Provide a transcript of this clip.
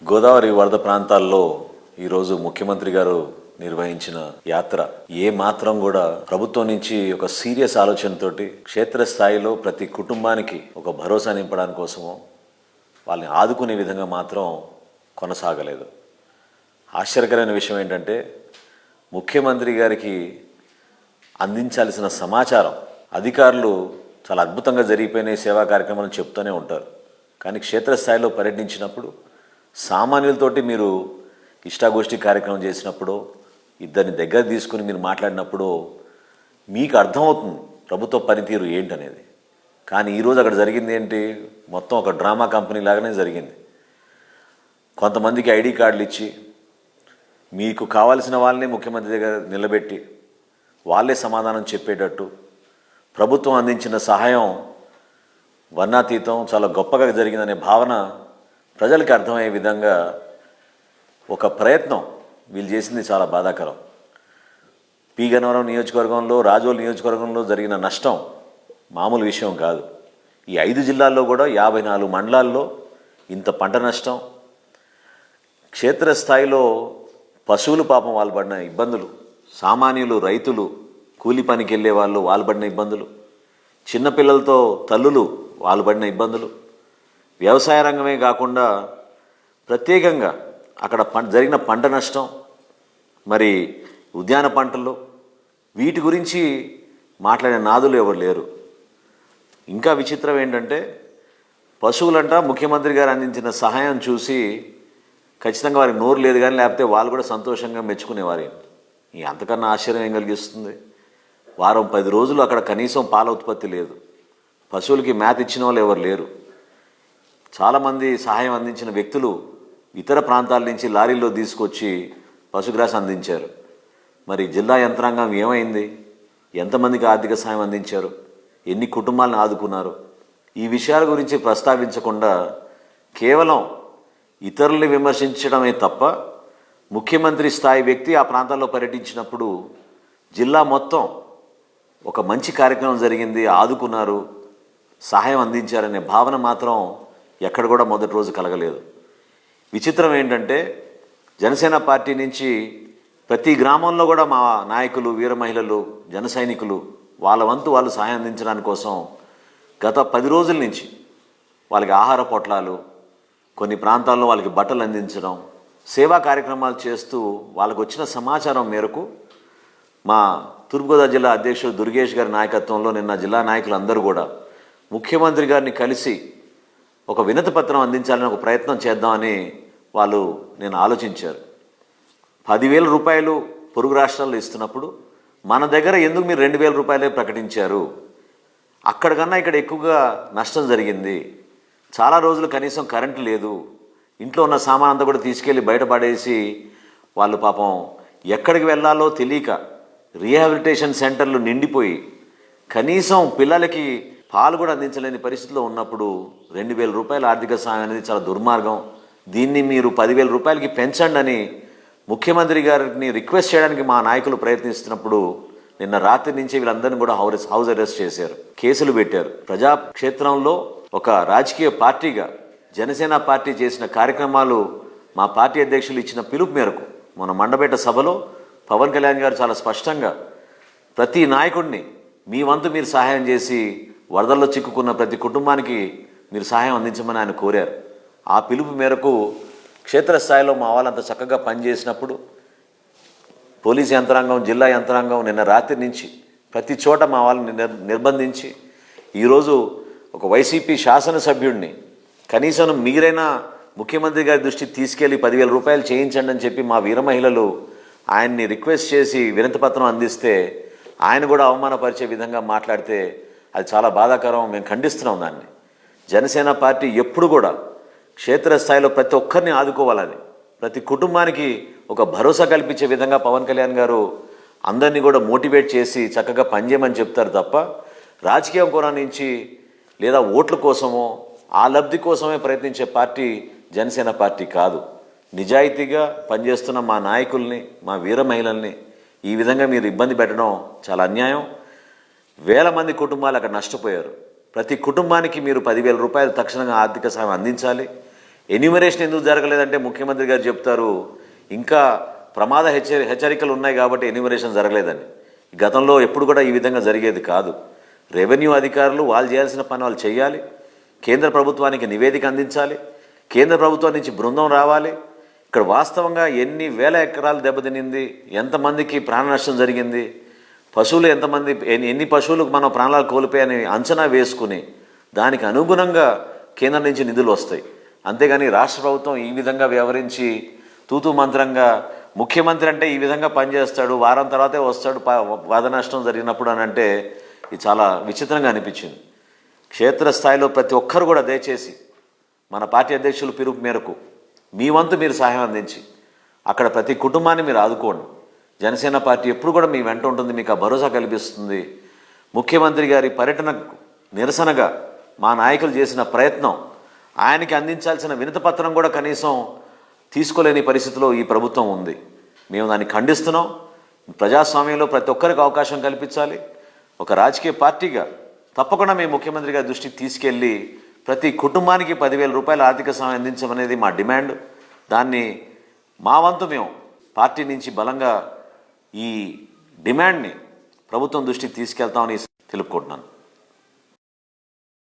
గోదావరి వరద ప్రాంతాల్లో ఈరోజు ముఖ్యమంత్రి గారు నిర్వహించిన యాత్ర ఏ మాత్రం కూడా ప్రభుత్వం నుంచి ఒక సీరియస్ ఆలోచనతోటి క్షేత్రస్థాయిలో ప్రతి కుటుంబానికి ఒక భరోసా నింపడానికి కోసమో వాళ్ళని ఆదుకునే విధంగా మాత్రం కొనసాగలేదు. ఆశ్చర్యకరమైన విషయం ఏంటంటే ముఖ్యమంత్రి గారికి అందించాల్సిన సమాచారం అధికారులు చాలా అద్భుతంగా జరిగిపోయిన సేవా కార్యక్రమాలను చెప్తూనే ఉంటారు. కానీ క్షేత్రస్థాయిలో పర్యటించినప్పుడు సామాన్యులతోటి మీరు ఇష్టాగోష్ఠి కార్యక్రమం చేసినప్పుడు ఇద్దరిని దగ్గర తీసుకుని మీరు మాట్లాడినప్పుడు మీకు అర్థమవుతుంది ప్రభుత్వ పనితీరు ఏంటనేది. కానీ ఈరోజు అక్కడ జరిగింది ఏంటి, మొత్తం ఒక డ్రామా కంపెనీ లాగానే జరిగింది. కొంతమందికి ఐడి కార్డులు ఇచ్చి మీకు కావాల్సిన వాళ్ళని ముఖ్యమంత్రి దగ్గర నిలబెట్టి వాళ్ళే సమాధానం చెప్పేటట్టు ప్రభుత్వం అందించిన సహాయం వర్ణాతీతం చాలా గొప్పగా జరిగిందనే భావన ప్రజలకి అర్థమయ్యే విధంగా ఒక ప్రయత్నం వీళ్ళు చేసింది చాలా బాధాకరం. పి గన్నవరం నియోజకవర్గంలో, రాజోల్ నియోజకవర్గంలో జరిగిన నష్టం మామూలు విషయం కాదు. ఈ 5 జిల్లాల్లో కూడా 54 మండలాల్లో ఇంత పంట నష్టం. క్షేత్రస్థాయిలో పశువులు పాపం వాళ్ళు పడిన ఇబ్బందులు, సామాన్యులు రైతులు కూలి పనికి వెళ్ళే వాళ్ళు పడిన ఇబ్బందులు, చిన్నపిల్లలతో తల్లులు వాళ్ళు పడిన ఇబ్బందులు, వ్యవసాయ రంగమే కాకుండా ప్రత్యేకంగా అక్కడ జరిగిన పంట నష్టం, మరి ఉద్యాన పంటలు, వీటి గురించి మాట్లాడే నాదులు ఎవరు లేరు. ఇంకా విచిత్రం ఏంటంటే పశువులంట ముఖ్యమంత్రి గారు అందించిన సహాయం చూసి ఖచ్చితంగా వారికి నోరు లేదు కానీ లేకపోతే వాళ్ళు కూడా సంతోషంగా మెచ్చుకునేవారు. అంతకన్నా ఆశ్చర్యం ఏం కలిగిస్తుంది? వారం 10 రోజులు అక్కడ కనీసం పాల ఉత్పత్తి లేదు, పశువులకి మేత ఇచ్చిన వాళ్ళు ఎవరు లేరు. చాలామంది సహాయం అందించిన వ్యక్తులు ఇతర ప్రాంతాల నుంచి లారీల్లో తీసుకొచ్చి పశుగ్రాసం అందించారు. మరి జిల్లా యంత్రాంగం ఏమైంది? ఎంతమందికి ఆర్థిక సాయం అందించారు? ఎన్ని కుటుంబాలను ఆదుకున్నారు? ఈ విషయాల గురించి ప్రస్తావించకుండా కేవలం ఇతరుల్ని విమర్శించడమే తప్ప ముఖ్యమంత్రి స్థాయి వ్యక్తి ఆ ప్రాంతాల్లో పర్యటించినప్పుడు జిల్లా మొత్తం ఒక మంచి కార్యక్రమం జరిగింది, ఆదుకున్నారు, సహాయం అందించారనే భావన మాత్రం ఎక్కడ కూడా మొదటి రోజు కలగలేదు. విచిత్రం ఏంటంటే జనసేన పార్టీ నుంచి ప్రతి గ్రామంలో కూడా మా నాయకులు, వీర మహిళలు, జన సైనికులు వాళ్ళ వంతు వాళ్ళు సహాయం అందించడానికి కోసం గత 10 రోజుల నుంచి వాళ్ళకి ఆహార పొట్లాలు, కొన్ని ప్రాంతాల్లో వాళ్ళకి బట్టలు అందించడం, సేవా కార్యక్రమాలు చేస్తూ వాళ్ళకు వచ్చిన సమాచారం మేరకు మా తూర్పుగోదావరి జిల్లా అధ్యక్షుడు దుర్గేష్ గారి నాయకత్వంలో నిన్న జిల్లా నాయకులందరూ కూడా ముఖ్యమంత్రి గారిని కలిసి ఒక వినతి పత్రం అందించాలని ఒక ప్రయత్నం చేద్దామని వాళ్ళు నేను ఆలోచించారు. 10,000 రూపాయలు పొరుగు రాష్ట్రాల్లో ఇస్తున్నప్పుడు మన దగ్గర ఎందుకు మీరు 2,000 రూపాయలే ప్రకటించారు? అక్కడికన్నా ఇక్కడ ఎక్కువగా నష్టం జరిగింది. చాలా రోజులు కనీసం కరెంటు లేదు, ఇంట్లో ఉన్న సామాన్ అంతా కూడా తీసుకెళ్ళి బయటపడేసి వాళ్ళు పాపం ఎక్కడికి వెళ్ళాలో తెలియక రీహాబిలిటేషన్ సెంటర్లు నిండిపోయి కనీసం పిల్లలకి పాలు కూడా అందించలేని పరిస్థితిలో ఉన్నప్పుడు 2,000 రూపాయల ఆర్థిక సాయం అనేది చాలా దుర్మార్గం. దీన్ని మీరు 10,000 రూపాయలకి పెంచండి అని ముఖ్యమంత్రి గారిని రిక్వెస్ట్ చేయడానికి మా నాయకులు ప్రయత్నిస్తున్నప్పుడు నిన్న రాత్రి నుంచి వీళ్ళందరినీ కూడా హౌస్ అరెస్ట్ చేశారు, కేసులు పెట్టారు. ప్రజాక్షేత్రంలో ఒక రాజకీయ పార్టీగా జనసేన పార్టీ చేసిన కార్యక్రమాలు మా పార్టీ అధ్యక్షులు ఇచ్చిన పిలుపు మేరకు మన మండపేట సభలో పవన్ కళ్యాణ్ గారు చాలా స్పష్టంగా ప్రతి నాయకుడిని మీ వంతు మీరు సహాయం చేసి వరదల్లో చిక్కుకున్న ప్రతి కుటుంబానికి మీరు సహాయం అందించమని ఆయన కోరారు. ఆ పిలుపు మేరకు క్షేత్రస్థాయిలో మా వాళ్ళంతా చక్కగా పనిచేసినప్పుడు పోలీస్ యంత్రాంగం, జిల్లా యంత్రాంగం నిన్న రాత్రి నుంచి ప్రతి చోట మా వాళ్ళని నిర్బంధించి ఈరోజు ఒక వైసీపీ శాసనసభ్యుడిని కనీసం మీరైనా ముఖ్యమంత్రి గారి దృష్టికి తీసుకెళ్లి 10,000 రూపాయలు చేయించండి అని చెప్పి మా వీర మహిళలు ఆయన్ని రిక్వెస్ట్ చేసి వినతి పత్రం అందిస్తే ఆయన కూడా అవమానపరిచే విధంగా మాట్లాడితే అది చాలా బాధాకరం. మేము ఖండిస్తున్నాం దాన్ని. జనసేన పార్టీ ఎప్పుడు కూడా క్షేత్రస్థాయిలో ప్రతి ఒక్కరిని ఆదుకోవాలని, ప్రతి కుటుంబానికి ఒక భరోసా కల్పించే విధంగా పవన్ కళ్యాణ్ గారు అందరినీ కూడా మోటివేట్ చేసి చక్కగా పనిచేయమని చెప్తారు తప్ప రాజకీయం కోణం నుంచి లేదా ఓట్ల కోసమో ఆ లబ్ధి కోసమే ప్రయత్నించే పార్టీ జనసేన పార్టీ కాదు. నిజాయితీగా పనిచేస్తున్న మా నాయకుల్ని, మా వీర మహిళల్ని ఈ విధంగా మీరు ఇబ్బంది పెట్టడం చాలా అన్యాయం. వేల మంది కుటుంబాలు అక్కడ నష్టపోయారు. ప్రతి కుటుంబానికి మీరు 10,000 రూపాయలు తక్షణంగా ఆర్థిక సాయం అందించాలి. ఎన్యూమరేషన్ ఎందుకు జరగలేదంటే ముఖ్యమంత్రి గారు చెప్తారు ఇంకా ప్రమాద హెచ్చరికలు ఉన్నాయి కాబట్టి ఎన్యూమరేషన్ జరగలేదని. గతంలో ఎప్పుడు కూడా ఈ విధంగా జరిగేది కాదు. రెవెన్యూ అధికారులు వాళ్ళు చేయాల్సిన పని వాళ్ళు చేయాలి, కేంద్ర ప్రభుత్వానికి నివేదిక అందించాలి, కేంద్ర ప్రభుత్వం నుంచి బృందం రావాలి. ఇక్కడ వాస్తవంగా ఎన్ని వేల ఎకరాలు దెబ్బతినింది, ఎంతమందికి ప్రాణ నష్టం జరిగింది, పశువులు ఎంతమంది ఎన్ని పశువులకు మనం ప్రాణాలు కోల్పోయాయని అంచనా వేసుకుని దానికి అనుగుణంగా కేంద్రం నుంచి నిధులు వస్తాయి. అంతేగాని రాష్ట్ర ప్రభుత్వం ఈ విధంగా వ్యవహరించి తూతూ మంత్రంగా ముఖ్యమంత్రి అంటే ఈ విధంగా పనిచేస్తాడు, వారం తర్వాతే వస్తాడు వధ నష్టం జరిగినప్పుడు అని అంటే ఇది చాలా విచిత్రంగా అనిపించింది. క్షేత్రస్థాయిలో ప్రతి ఒక్కరు కూడా దయచేసి మన పార్టీ అధ్యక్షులు పిలుపు మేరకు మీ వంతు మీరు సహాయం అందించి అక్కడ ప్రతి కుటుంబాన్ని మీరు ఆదుకోండి. జనసేన పార్టీ ఎప్పుడు కూడా మీ వెంట ఉంటుంది, మీకు ఆ భరోసా కల్పిస్తుంది. ముఖ్యమంత్రి గారి పర్యటనకు నిరసనగా మా నాయకులు చేసిన ప్రయత్నం, ఆయనకి అందించాల్సిన వినతిపత్రం కూడా కనీసం తీసుకోలేని పరిస్థితిలో ఈ ప్రభుత్వం ఉంది. మేము దాన్ని ఖండిస్తున్నాం. ప్రజాస్వామ్యంలో ప్రతి ఒక్కరికి అవకాశం కల్పించాలి. ఒక రాజకీయ పార్టీగా తప్పకుండా మేము ముఖ్యమంత్రి గారి దృష్టికి తీసుకెళ్ళి ప్రతి కుటుంబానికి 10,000 రూపాయల ఆర్థిక సహాయం అందించమనేది మా డిమాండ్. దాన్ని మా వంతు మేము పార్టీ నుంచి బలంగా ఈ డిమాండ్ని ప్రభుత్వం దృష్టికి తీసుకెళ్తామని తెలుపుకుంటున్నాను.